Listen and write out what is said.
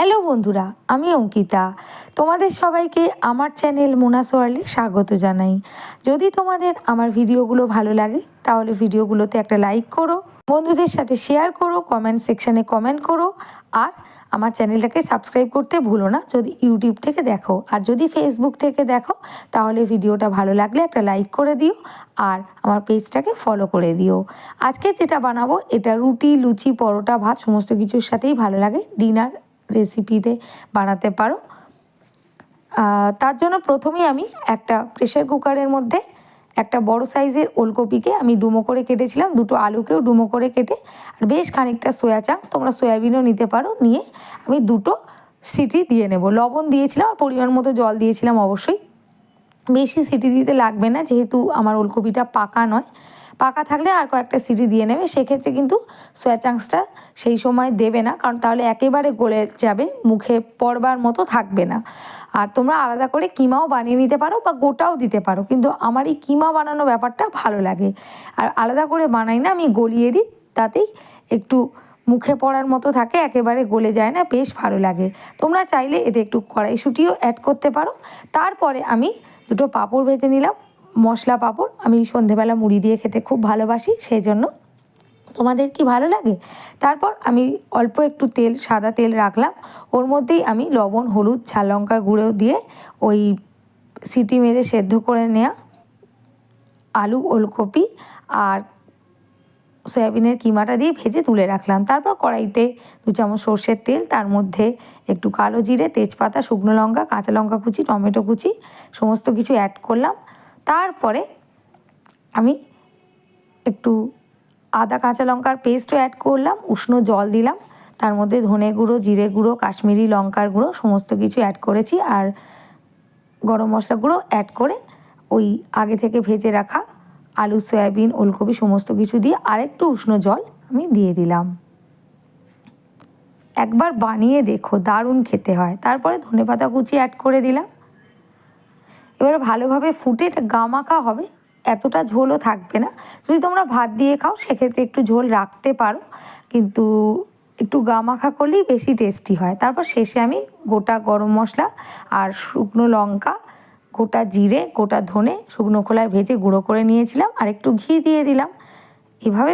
Hello বন্ধুরা, আমি অঙ্কিতা। তোমাদের সবাইকে আমার চ্যানেল মোনাস ওয়ার্ল্ডে স্বাগত জানাই। যদি তোমাদের আমার ভিডিওগুলো ভালো লাগে তাহলে ভিডিওগুলোতে একটা লাইক করো, বন্ধুদের সাথে শেয়ার করো, কমেন্ট সেকশানে কমেন্ট করো, আর আমার চ্যানেলটাকে সাবস্ক্রাইব করতে ভুলো না যদি ইউটিউব থেকে দেখো। আর যদি ফেসবুক থেকে দেখো তাহলে ভিডিওটা ভালো লাগলে একটা লাইক করে দিও আর আমার পেজটাকে ফলো করে দিও। আজকে যেটা বানাবো এটা রুটি, লুচি, পরোটা, ভাত সমস্ত কিছুর সাথেই ভালো লাগে, ডিনার রেসিপিতে বানাতে পারো। তার জন্য প্রথমেই আমি একটা প্রেশার কুকারের মধ্যে একটা বড় সাইজের ওলকপিকে আমি ডুমো করে কেটেছিলাম, দুটো আলুকেও ডুমো করে কেটে, আর বেশ খানিকটা সোয়া চাংস, তোমরা সয়াবিনও নিতে পারো, নিয়ে আমি দুটো সিটি দিয়ে নেব। লবণ দিয়েছিলাম আর পরিমাণ মতো জল দিয়েছিলাম। অবশ্যই বেশি সিটি দিতে লাগবে না, যেহেতু আমার ওলকপিটা পাকা নয়। পাকা থাকলে আর কয়েকটা সিটি দিয়ে নেবে। সেক্ষেত্রে কিন্তু সোয়া চাংসটা সেই সময় দেবে না, কারণ তাহলে একেবারে গলে যাবে, মুখে পড়বার মতো থাকবে না। আর তোমরা আলাদা করে কিমাও বানিয়ে নিতে পারো বা গোটাও দিতে পারো, কিন্তু আমার এই কিমা বানানো ব্যাপারটা ভালো লাগে। আর আলাদা করে বানাই না, আমি গলিয়ে দিই, তাতেই একটু মুখে পড়ার মতো থাকে, একেবারে গলে যায় না, বেশ ভালো লাগে। তোমরা চাইলে এতে একটু কড়াইশুঁটিও অ্যাড করতে পারো। তারপরে আমি দুটো পাঁপড় ভেজে নিলাম, মশলা পাঁপড়। আমি সন্ধেবেলা মুড়ি দিয়ে খেতে খুব ভালোবাসি, সেই জন্য। তোমাদের কি ভালো লাগে? তারপর আমি অল্প একটু তেল, সাদা তেল রাখলাম, ওর মধ্যেই আমি লবণ, হলুদ, ঝাল লঙ্কার গুঁড়ো দিয়ে ওই সিটি মেরে সেদ্ধ করে নেওয়া আলু, ওলকপি আর সয়াবিনের কিমাটা দিয়ে ভেজে তুলে রাখলাম। তারপর কড়াইতে 2 চামচ সর্ষের তেল, তার মধ্যে একটু কালো জিরে, তেজপাতা, শুকনো লঙ্কা, কাঁচা লঙ্কা কুচি, টমেটো কুচি সমস্ত কিছু অ্যাড করলাম। তারপরে আমি একটু আদা কাঁচা লঙ্কার পেস্টও অ্যাড করলাম, উষ্ণ জল দিলাম, তার মধ্যে ধনে গুঁড়ো, জিরে গুঁড়ো, কাশ্মীরি লঙ্কার গুঁড়ো সমস্ত কিছু অ্যাড করেছি, আর গরম মশলা গুঁড়ো অ্যাড করে ওই আগে থেকে ভেজে রাখা আলু, সয়াবিন, ওলকপি সমস্ত কিছু দিয়ে আরেকটু উষ্ণ জল আমি দিয়ে দিলাম। একবার বানিয়ে দেখো, দারুণ খেতে হয়। তারপরে ধনেপাতা কুচি অ্যাড করে দিলাম। এবারে ভালোভাবে ফুটে এটা গামাখা হবে, এতটা ঝোলও থাকবে না। যদি তোমরা ভাত দিয়ে খাও সেক্ষেত্রে একটু ঝোল রাখতে পারো, কিন্তু একটু গামাখা করলেই বেশি টেস্টি হয়। তারপর শেষে আমি গোটা গরম মশলা আর শুকনো লঙ্কা, গোটা জিরে, গোটা ধনে শুকনো খোলায় ভেজে গুঁড়ো করে নিয়েছিলাম, আর একটু ঘি দিয়ে দিলাম। এভাবে